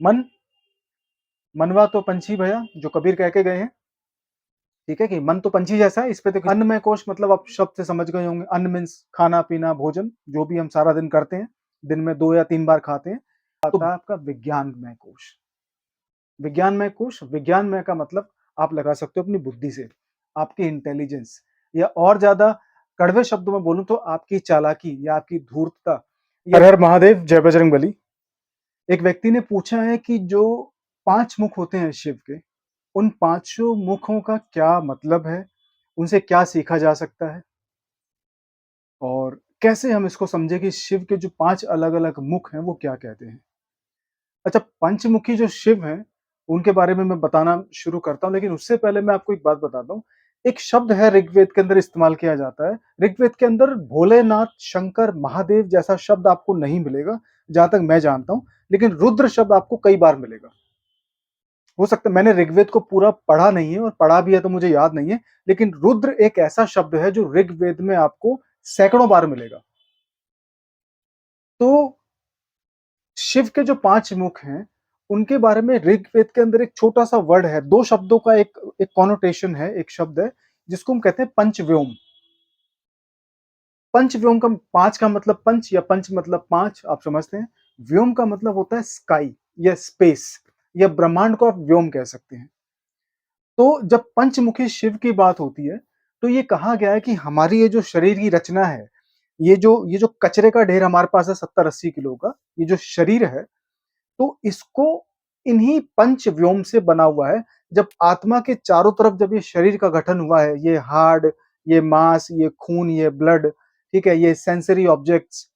मन मनवा तो पंछी भैया जो कबीर कह के गए हैं। ठीक है कि मन तो पंछी जैसा है, इस पे तो अन्नमय कोश मतलब आप शब्द से समझ गए होंगे। अन्न मीन्स खाना पीना भोजन, जो भी हम सारा दिन करते हैं, दिन में 2 या 3 बार खाते हैं। आता है आपका विज्ञानमय कोश। विज्ञानमय कोश, विज्ञानमय का मतलब आप लगा सकते हो अपनी बुद्धि से, आपकी इंटेलिजेंस, या और ज्यादा कड़वे शब्दों में बोलूं तो आपकी चालाकी या आपकी धूर्तता। हर हर महादेव, जय बजरंगबली। एक व्यक्ति ने पूछा है कि जो 5 मुख होते हैं शिव के, उन पांचों मुखों का क्या मतलब है, उनसे क्या सीखा जा सकता है, और कैसे हम इसको समझे कि शिव के जो 5 अलग अलग मुख हैं वो क्या कहते हैं। अच्छा, पंचमुखी जो शिव हैं उनके बारे में मैं बताना शुरू करता हूँ, लेकिन उससे पहले मैं आपको एक बात बताता हूँ। एक शब्द है ऋग्वेद के अंदर इस्तेमाल किया जाता है। ऋग्वेद के अंदर भोलेनाथ, शंकर, महादेव जैसा शब्द आपको नहीं मिलेगा जहां तक मैं जानता हूं, लेकिन रुद्र शब्द आपको कई बार मिलेगा। हो सकता है मैंने ऋग्वेद को पूरा पढ़ा नहीं है, और पढ़ा भी है तो मुझे याद नहीं है, लेकिन रुद्र एक ऐसा शब्द है जो ऋग्वेद में आपको सैकड़ों बार मिलेगा। तो शिव के जो 5 मुख हैं उनके बारे में ऋग्वेद के अंदर एक छोटा सा वर्ड है, 2 शब्दों का एक एक कॉनोटेशन है, एक शब्द है जिसको हम कहते हैं पंचव्योम। पंचव्योम का 5 का मतलब पंच, या पंच मतलब 5 आप समझते हैं। व्योम का मतलब होता है स्काई या स्पेस, या ब्रह्मांड को आप व्योम कह सकते हैं। तो जब पंचमुखी शिव की बात होती है तो ये कहा गया है कि हमारी ये जो शरीर की रचना है, ये जो कचरे का ढेर हमारे पास है 70-80 किलो का, ये जो शरीर है, तो इसको इन्हीं पंच व्योम से बना हुआ है। जब आत्मा के चारों तरफ जब ये शरीर का गठन हुआ है, ये हार्ड, ये मांस, ये खून, ये ब्लड, ठीक है, ये सेंसरी ऑब्जेक्ट्स,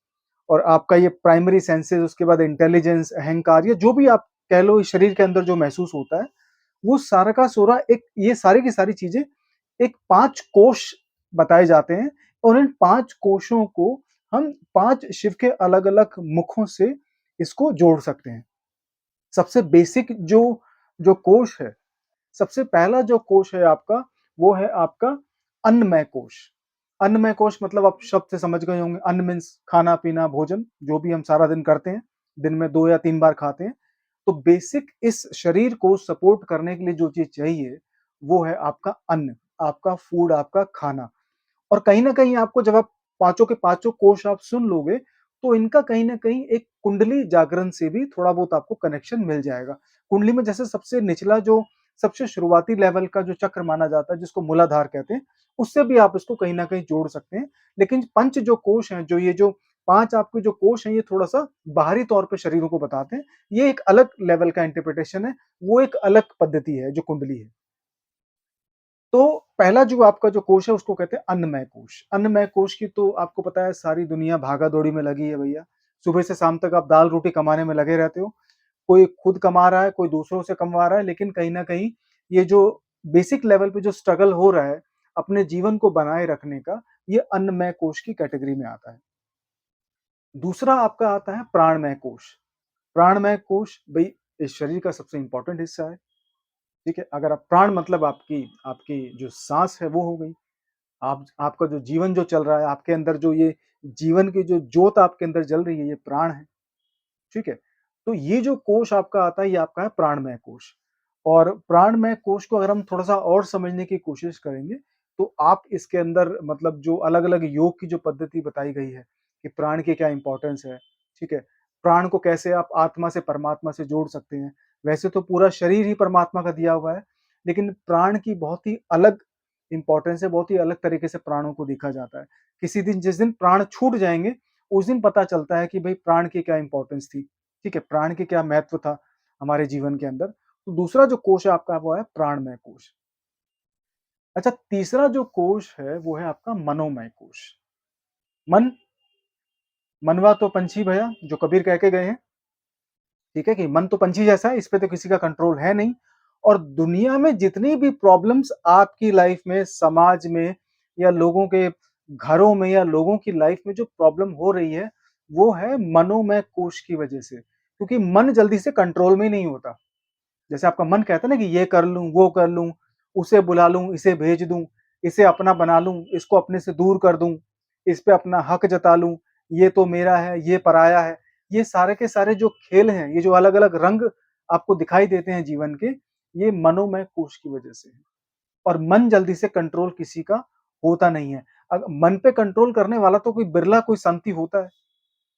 और आपका ये प्राइमरी सेंसेस, उसके बाद इंटेलिजेंस, अहंकार, ये जो भी आप कह लो इस शरीर के अंदर जो महसूस होता है, वो सारा का सोरा एक, ये सारी की सारी चीजें एक 5 कोश बताए जाते हैं। और इन 5 कोशों को हम 5 शिव के अलग अलग मुखों से इसको जोड़ सकते हैं। सबसे बेसिक जो जो कोश है, सबसे पहला जो कोश है आपका, वो है आपका अन्नमय कोश। अन्नमय कोश मतलब आप शब्द से समझ गए होंगे। अन्न मीन्स खाना पीना भोजन, जो भी हम सारा दिन करते हैं, दिन में 2 या 3 बार खाते हैं। तो बेसिक इस शरीर को सपोर्ट करने के लिए जो चीज चाहिए वो है आपका अन्न, आपका फूड, आपका खाना। और कहीं ना कहीं आपको जब आप पांचों के पांचों कोश आप सुन लोगे तो इनका कहीं ना कहीं एक कुंडली जागरण से भी थोड़ा बहुत आपको कनेक्शन मिल जाएगा। कुंडली में जैसे सबसे निचला जो सबसे शुरुआती लेवल का जो चक्र माना जाता है जिसको मूलाधार कहते हैं, उससे भी आप इसको कहीं ना कहीं जोड़ सकते हैं। लेकिन पंच जो कोश हैं, जो ये जो 5 आपके जो कोश हैं, ये थोड़ा सा बाहरी तौर पर शरीरों को बताते हैं। ये एक अलग लेवल का इंटरप्रिटेशन है, वो एक अलग पद्धति है जो कुंडली है। तो पहला जो आपका जो कोश है उसको कहते हैं अन्नमय कोश। अन्नमय कोश की तो आपको पता है सारी दुनिया भागा दौड़ी में लगी है भैया। सुबह से शाम तक आप दाल रोटी कमाने में लगे रहते हो। कोई खुद कमा रहा है, कोई दूसरों से कमवा रहा है, लेकिन कहीं ना कहीं ये जो बेसिक लेवल पे जो स्ट्रगल हो रहा है अपने जीवन को बनाए रखने का, ये अन्नमय कोश की कैटेगरी में आता है। दूसरा आपका आता है प्राणमय कोश। प्राणमय कोश भाई इस शरीर का सबसे इंपॉर्टेंट हिस्सा है। ठीक है, अगर आप प्राण मतलब आपकी आपकी जो सांस है वो हो गई। आप आपका जो जीवन जो चल रहा है आपके अंदर, जो ये जीवन की जो ज्योत आपके अंदर जल रही है, ये प्राण है। ठीक है, तो ये जो कोश आपका आता है ये आपका है प्राणमय कोश। और प्राणमय कोश को अगर हम थोड़ा सा और समझने की कोशिश करेंगे तो आप इसके अंदर मतलब जो अलग अलग योग की जो पद्धति बताई गई है कि प्राण की क्या इंपॉर्टेंस है। ठीक है, प्राण को कैसे आप आत्मा से परमात्मा से जोड़ सकते हैं। वैसे तो पूरा शरीर ही परमात्मा का दिया हुआ है, लेकिन प्राण की बहुत ही अलग इंपॉर्टेंस है, बहुत ही अलग तरीके से प्राणों को देखा जाता है। किसी दिन जिस दिन प्राण छूट जाएंगे उस दिन पता चलता है कि भाई प्राण की क्या इंपॉर्टेंस थी। ठीक है, प्राण की क्या महत्व था हमारे जीवन के अंदर। तो दूसरा जो कोश है आपका वो है प्राणमय कोश। अच्छा, तीसरा जो कोश है वो है आपका मनोमय कोश। मन मनवा तो पंछी भैया जो कबीर कह के गए हैं। ठीक है कि मन तो पंछी जैसा है, इस पे तो किसी का कंट्रोल है नहीं। और दुनिया में जितनी भी प्रॉब्लम्स आपकी लाइफ में, समाज में, या लोगों के घरों में, या लोगों की लाइफ में जो प्रॉब्लम हो रही है वो है मनोमय कोश की वजह से। क्योंकि मन जल्दी से कंट्रोल में नहीं होता। जैसे आपका मन कहता है ना कि ये कर लूं, वो कर लूं, उसे बुला लूं, इसे भेज दूं, इसे अपना बना लूं, इसको अपने से दूर कर दूं, इस पे अपना हक जता लूं, ये तो मेरा है, ये पराया है। ये सारे के सारे जो खेल हैं, ये जो अलग अलग रंग आपको दिखाई देते हैं जीवन के, ये मनोमय कोश की वजह से है। और मन जल्दी से कंट्रोल किसी का होता नहीं है। मन पे कंट्रोल करने वाला तो कोई बिरला कोई संत ही होता है,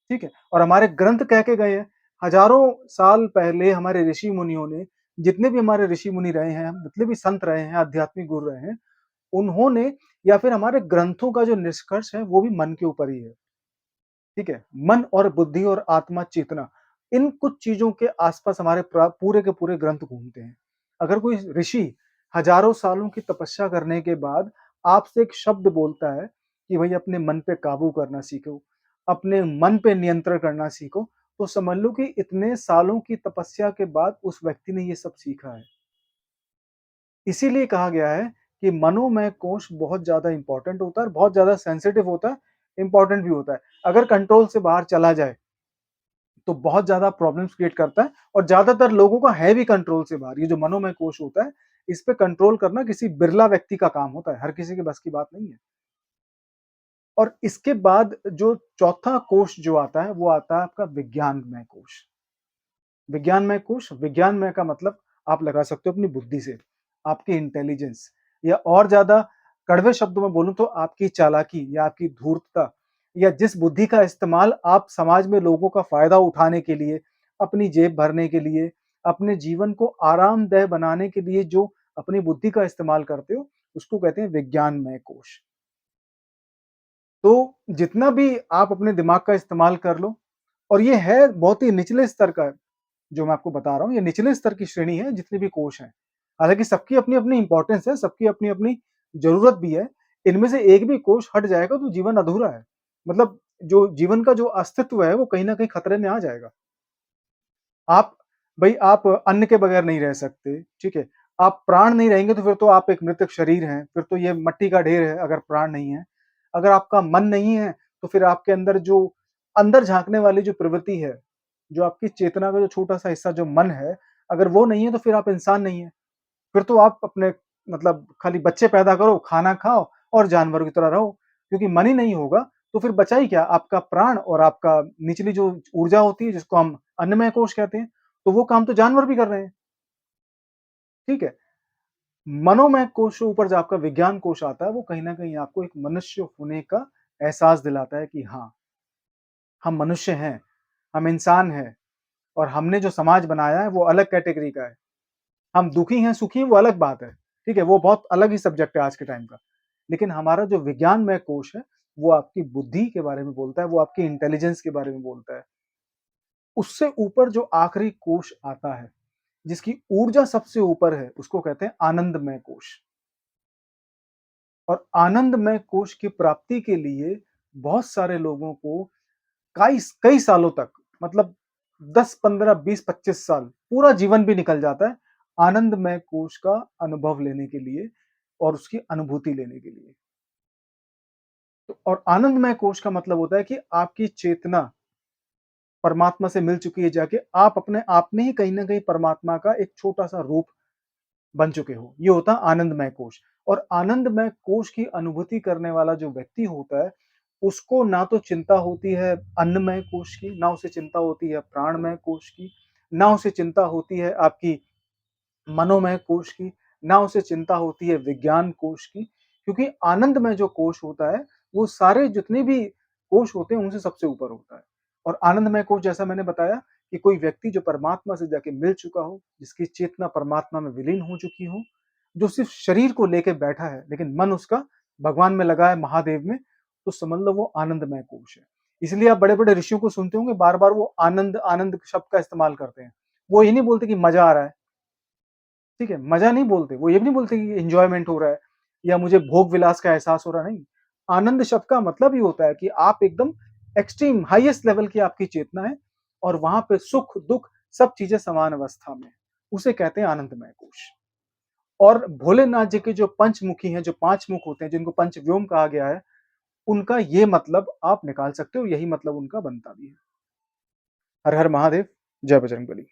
ठीक है? और हमारे ग्रंथ कह के गए हैं, हज़ारों साल पहले हमारे ऋषि-मुनियों ने, जितने भी हमारे ऋषि-मुनि रहे हैं, जितने भी संत रहे हैं, आध्यात्मिक गुरु रहे हैं, उन्होंने या फिर हमारे ग्रंथों का जो निष्कर्ष है, वो भी मन के ऊपर ही है, ठीक है? मन और बुद्धि और आत्मा, चेतना, इन कुछ चीज़ों के आस-पास हमारे पूरे के पूरे ग्रंथ घूमते हैं। अगर कोई ऋषि हज़ारों सालों की तपस्या करने के बाद आपसे एक शब्द बोलता है कि भई अपने मन पे काबू करना सीखो, अपने मन पे नियंत्रण करना सीखो, तो समझ लो कि इतने सालों की तपस्या के बाद उस व्यक्ति ने ये सब सीखा है। इसीलिए कहा गया है कि मनोमय कोश बहुत ज़्यादा इम्पोर्टेंट होता है और बहुत ज़्यादा सेंसिटिव होता है, इम्पोर्टेंट भी होता है। अगर कंट्रोल से बाहर चला जाए, तो बहुत ज़्यादा प्रॉब्लम्स क्रिएट करता है और ज़्यादातर लोगों का है भी कंट्रोल से बाहर। ये जो मनोमय कोश होता है, इस पे कंट्रोल करना किसी बिरला व्यक्ति का काम होता है, हर किसी के बस की बात नहीं है। और इसके बाद जो चौथा कोश जो आता है, वो आता है आपका विज्ञानमय कोश। विज्ञानमय कोश, विज्ञानमय का मतलब आप लगा सकते हो अपनी बुद्धि से, आपकी इंटेलिजेंस, या और ज़्यादा कड़वे शब्दों में बोलूँ तो आपकी चालाकी या आपकी धूर्तता, या जिस बुद्धि का इस्तेमाल आप समाज में लोगों का फ़ायदा उठाने के लिए, अपनी जेब भरने के लिए, अपने जीवन को आरामदेह बनाने के लिए जो अपनी बुद्धि का इस्तेमाल करते हो, उसको कहते हैं विज्ञानमय कोश। तो जितना भी आप अपने दिमाग का इस्तेमाल कर लो, और ये है बहुत ही निचले स्तर का, जो मैं आपको बता रहा हूँ, ये निचले स्तर की श्रेणी है जितने भी कोश हैं। हालाँकि सबकी अपनी-अपनी इम्पोर्टेंस है, सबकी अपनी-अपनी ज़रूरत भी है। इनमें से एक भी कोश हट जाएगा तो जीवन अधूरा है। मतलब जो जीवन का जो अस्तित्व है वो कहीं न कहीं खतरे में आ जाएगा। आप आप अन्न के बगैर नहीं रह सकते, ठीक है? आप प्राण नहीं रहेंगे तो फिर तो आप एक मृतक शरीर हैं, फिर तो ये मिट्टी का ढेर है अगर प्राण नहीं है। अगर आपका मन नहीं है, तो फिर आपके अंदर जो अंदर झाँकने वाली जो प्रवृत्ति है, जो आपकी चेतना का जो छोटा-सा हिस्सा जो मन है, अगर वो नहीं है तो फिर आप इंसान नहीं हैं। फिर तो आप अपने मतलब खाली बच्चे पैदा करो, खाना खाओ और जानवरों की तरह रहो। क्योंकि मन ही नहीं होगा, तो फिर बचा ही क्या? आपका प्राण और आपका निचली जो ऊर्जा होती है जिसको हम अन्नमय कोश कहते हैं, तो वो काम तो जानवर भी कर रहे हैं, ठीक है? मनोमय कोश से ऊपर जो आपका विज्ञान कोश आता है, वो कहीं न कहीं आपको एक मनुष्य होने का एहसास दिलाता है कि हाँ, हम मनुष्य हैं, हम इंसान हैं और हमने जो समाज बनाया है, वो अलग कैटेगरी का है। हम दुखी हैं, सुखी हैं, वो अलग बात है, ठीक है? वो बहुत अलग ही सब्जेक्ट है आज के टाइम का। लेकिन हमारा जो विज्ञानमय कोश है, वो आपकी बुद्धि के बारे में बोलता है, वो आपकी इंटेलिजेंस के बारे में बोलता है। उससे ऊपर जो आखिरी कोश आता है, जिसकी ऊर्जा सबसे ऊपर है, उसको कहते हैं आनंदमय कोश। और आनंदमय कोश की प्राप्ति के लिए बहुत सारे लोगों को कई कई सालों तक, मतलब 10, 15, 20, 25 साल, पूरा जीवन भी निकल जाता है आनंदमय कोश का अनुभव लेने के लिए और उसकी अनुभूति लेने के लिए। तो और आनंदमय कोश का मतलब होता है कि आपकी चेतना परमात्मा से मिल चुकी है जाके, आप अपने आप में ही कहीं न कहीं परमात्मा का एक छोटा-सा रूप बन चुके हो। ये होता है आनंदमय कोश। और आनंदमय कोश की अनुभूति करने वाला जो व्यक्ति होता है, उसको ना तो चिंता होती है अन्नमय कोश की, ना उसे चिंता होती है प्राणमय कोश की, ना उसे चिंता होती है आपकी मनोमय कोश की, ना उसे चिंता होती है विज्ञान कोश की। क्योंकि आनंदमय जो कोश होता है, वो सारे जितने भी कोश होते हैं, उनसे सबसे ऊपर होता है। और आनंदमय कोश जैसा मैंने बताया कि कोई व्यक्ति जो परमात्मा से जाके मिल चुका हो, जिसकी चेतना परमात्मा में विलीन हो चुकी हो, जो सिर्फ़ शरीर को लेके बैठा है, लेकिन मन उसका भगवान में लगा है, महादेव में, तो समझ लो वो आनंदमय कोश है। इसलिए आप बड़े-बड़े ऋषियों को सुनते होंगे, बार-बार वो आनंद, आनंद शब्द का इस्तेमाल करते हैं। वो ये नहीं बोलते कि मज़ा आ रहा है। ठीक है? मज़ा नहीं बोलते, वो ये भी नहीं बोलते कि एन्जॉयमेंट हो रहा है या मुझे भोग-विलास का एहसास हो रहा है, नहीं। आनंद शब्द का मतलब ये होता है कि आप एकदम एक्सट्रीम हाईएस्ट लेवल की आपकी चेतना है और वहाँ पे सुख-दुःख सब चीज़ें समान अवस्था में हैं। उसे कहते हैं आनंदमय कोश। और भोलेनाथ जी के जो पंचमुखी हैं, जो 5 मुख होते हैं, जिनको पंचव्योम कहा गया है, उनका ये मतलब आप निकाल सकते हो, यही मतलब उनका बनता भी है। हर हर महादेव, जय बजरंगबली।